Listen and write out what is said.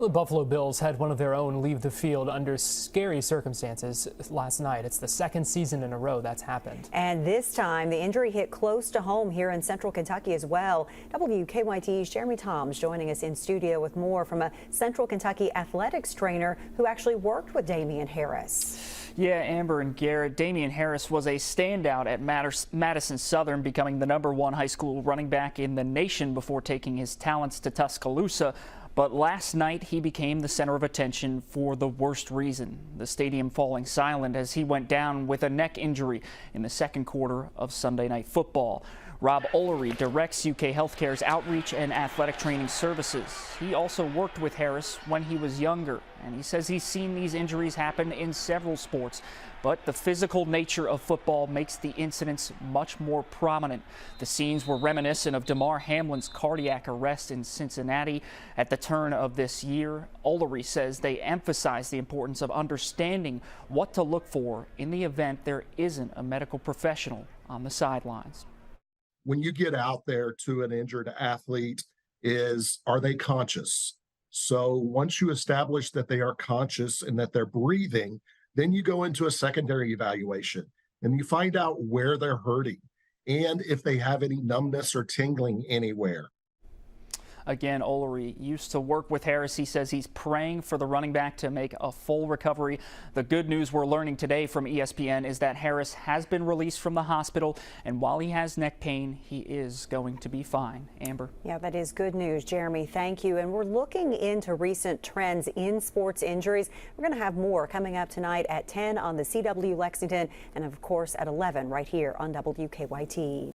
The Buffalo Bills had one of their own leave the field under scary circumstances last night. It's the second season in a row that's happened. And this time, the injury hit close to home here in central Kentucky as well. WKYT's Jeremy Toms joining us in studio with more from a Central Kentucky athletics trainer who actually worked with Damian Harris. Yeah, Amber and Garrett, Damian Harris was a standout at Madison Southern, becoming the #1 high school running back in the nation before taking his talents to Tuscaloosa. But last night, he became the center of attention for the worst reason, the stadium falling silent as he went down with a neck injury in the second quarter of Sunday Night Football. Rob Olery directs UK Healthcare's outreach and athletic training services. He also worked with Harris when he was younger, and he says he's seen these injuries happen in several sports. But the physical nature of football makes the incidents much more prominent. The scenes were reminiscent of Damar Hamlin's cardiac arrest in Cincinnati at the turn of this year. Olery says they emphasize the importance of understanding what to look for in the event there isn't a medical professional on the sidelines. When you get out there to an injured athlete, are they conscious? So once you establish that they are conscious and that they're breathing, then you go into a secondary evaluation and you find out where they're hurting and if they have any numbness or tingling anywhere. Again, Olery used to work with Harris. He says he's praying for the running back to make a full recovery. The good news we're learning today from ESPN is that Harris has been released from the hospital, and while he has neck pain, he is going to be fine. Amber? Yeah, that is good news, Jeremy. Thank you. And we're looking into recent trends in sports injuries. We're going to have more coming up tonight at 10 on the CW Lexington and, of course, at 11 right here on WKYT.